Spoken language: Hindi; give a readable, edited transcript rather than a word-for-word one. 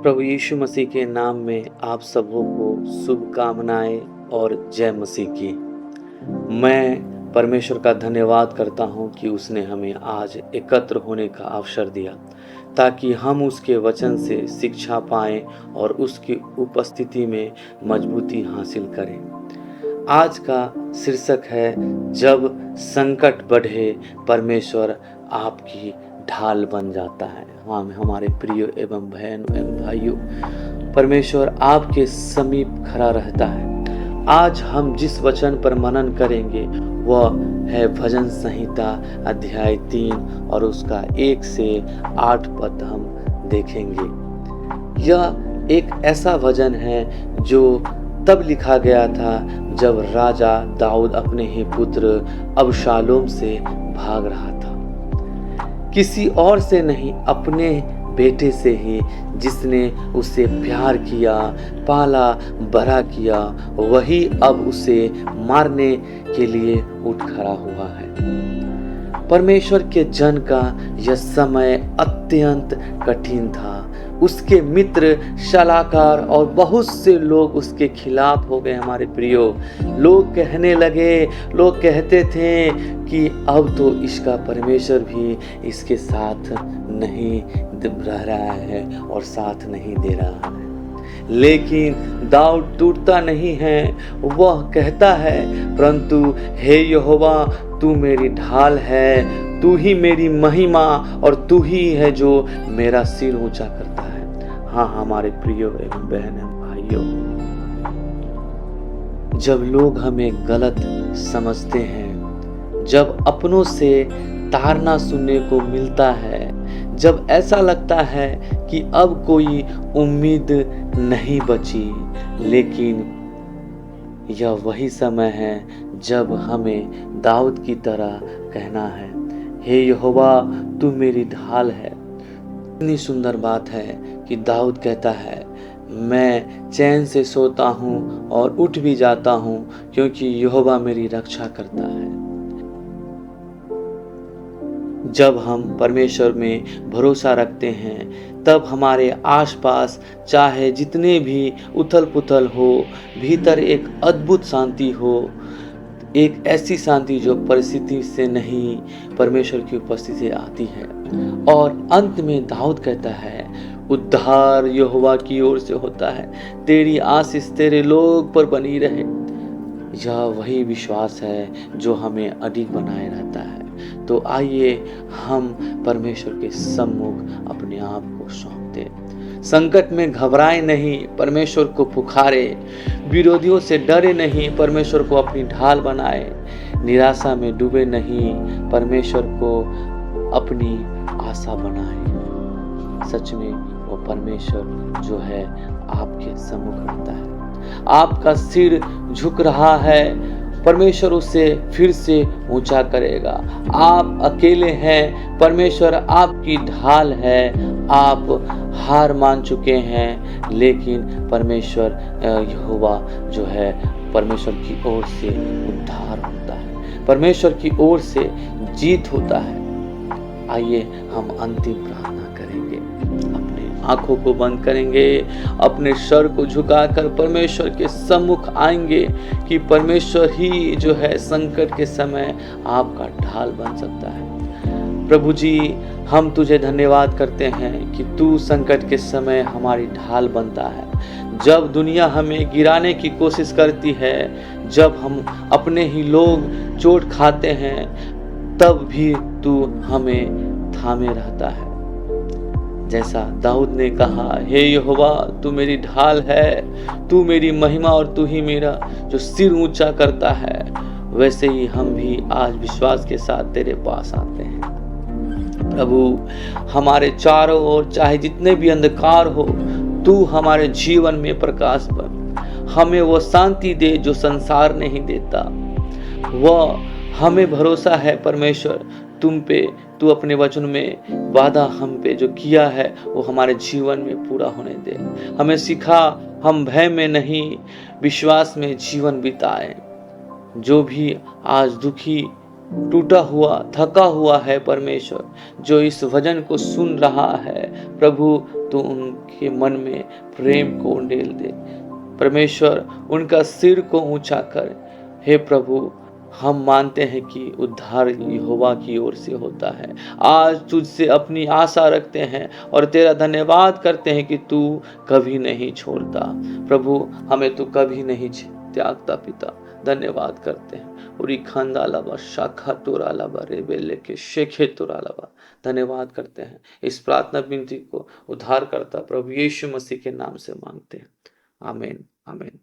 प्रभु यीशु मसीह के नाम में आप सबों को शुभकामनाएं और जय मसीह की। मैं परमेश्वर का धन्यवाद करता हूं कि उसने हमें आज एकत्र होने का अवसर दिया ताकि हम उसके वचन से शिक्षा पाएं और उसकी उपस्थिति में मजबूती हासिल करें। आज का शीर्षक है, जब संकट बढ़े परमेश्वर आपकी ढाल बन जाता है। हाँ, हमारे प्रिय एवं बहन एवं भाइयों, परमेश्वर आपके समीप खड़ा रहता है। आज हम जिस वचन पर मनन करेंगे वह है भजन संहिता अध्याय 3 और उसका 1 से 8 पद हम देखेंगे। यह एक ऐसा भजन है जो तब लिखा गया था जब राजा दाऊद अपने ही पुत्र अबशालोम से भाग रहा था। किसी और से नहीं, अपने बेटे से ही, जिसने उसे प्यार किया, पाला बड़ा किया, वही अब उसे मारने के लिए उठ खड़ा हुआ है। परमेश्वर के जन का यह समय अत्यंत कठिन था। उसके मित्र, सलाहकार और बहुत से लोग उसके खिलाफ हो गए। हमारे प्रियो, लोग कहते थे कि अब तो इसका परमेश्वर भी इसके साथ नहीं रह रहा है और साथ नहीं दे रहा है। लेकिन दाऊद टूटता नहीं है। वह कहता है, परंतु हे यहोवा, तू मेरी ढाल है, तू ही मेरी महिमा और तू ही है जो मेरा सिर ऊंचा करता है। हाँ, हमारे प्रियो एवं बहन भाइयों, जब लोग हमें गलत समझते हैं, जब अपनों से ताड़ना सुनने को मिलता है, जब ऐसा लगता है कि अब कोई उम्मीद नहीं बची, लेकिन यह वही समय है जब हमें दाऊद की तरह कहना है, हे यहोवा, तू मेरी ढाल है। इतनी सुंदर बात है कि दाऊद कहता है, मैं चैन से सोता हूँ और उठ भी जाता हूँ, क्योंकि यहोवा मेरी रक्षा करता है। जब हम परमेश्वर में भरोसा रखते हैं, तब हमारे आसपास चाहे जितने भी उथल पुथल हो, भीतर एक अद्भुत शांति हो, एक ऐसी शांति जो परिस्थिति से नहीं, परमेश्वर की उपस्थिति से आती है। और अंत में दाऊद कहता है, उद्धार यहोवा की ओर से होता है, तेरी आशीष तेरे लोग पर बनी रहे। यह वही विश्वास है जो हमें अडिग बनाए रहता है। तो आइए हम परमेश्वर के सम्मुख अपने आप को सौंप दें। संकट में घबराए नहीं, परमेश्वर को पुकारे। विरोधियों से डरे नहीं, परमेश्वर को अपनी ढाल बनाए। निराशा में डूबे नहीं, परमेश्वर को अपनी आशा बनाए। सच में वो परमेश्वर जो है आपके सम्मुख रहता है। आपका सिर झुक रहा है, परमेश्वर उसे फिर से ऊंचा करेगा। आप अकेले हैं, परमेश्वर आपकी ढाल है। आप हार मान चुके हैं, लेकिन परमेश्वर यहोवा जो है, परमेश्वर की ओर से उद्धार होता है, परमेश्वर की ओर से जीत होता है। आइए हम अंतिम प्रार्थना करेंगे, अपने आंखों को बंद करेंगे, अपने सर को झुकाकर परमेश्वर के सम्मुख आएंगे कि परमेश्वर ही जो है संकट के समय आपका ढाल बन सकता है। प्रभु जी, हम तुझे धन्यवाद करते हैं कि तू संकट के समय हमारी ढाल बनता है। जब दुनिया हमें गिराने की कोशिश करती है, जब हम अपने ही लोग चोट खाते हैं, तब भी तू हमें थामे रहता है। जैसा दाऊद ने कहा, हे यहोवा, तू मेरी ढाल है, तू मेरी महिमा और तू ही मेरा जो सिर ऊंचा करता है, वैसे ही हम भी आज विश्वास के साथ तेरे पास आते हैं। प्रभु, हमारे चारों ओर चाहे जितने भी अंधकार हो, तू हमारे जीवन में प्रकाश बन। हमें वो शांति दे जो संसार नहीं देता। वह हमें भरोसा है परमेश्वर तुम पे, तू अपने वचन में वादा हम पे जो किया है वो हमारे जीवन में पूरा होने दे। हमें सिखा हम भय में नहीं, विश्वास में जीवन बिताएं। जो भी आज दुखी टूटा हुआ, थका हुआ है परमेश्वर, जो इस वचन को सुन रहा है, प्रभु तू उनके मन में प्रेम को उंडेल दे। परमेश्वर उनका सिर को ऊंचा कर। हे प्रभु, हम मानते हैं कि उद्धार यहोवा की ओर से होता है। आज तुझसे अपनी आशा रखते हैं और तेरा धन्यवाद करते हैं कि तू कभी नहीं छोड़ता। प्रभु, हमें तू कभी नहीं त्यागता पिता। धन्यवाद करते हैं। उरी खांदा लाबा शाखा तोरा लाबा रेबेले के शेखे तोरा लाबा। धन्यवाद करते हैं। इस प्रार्थना विनती को उद्धार करता प्रभु यीशु मसीह के नाम से मांगते हैं। आमीन, आमीन।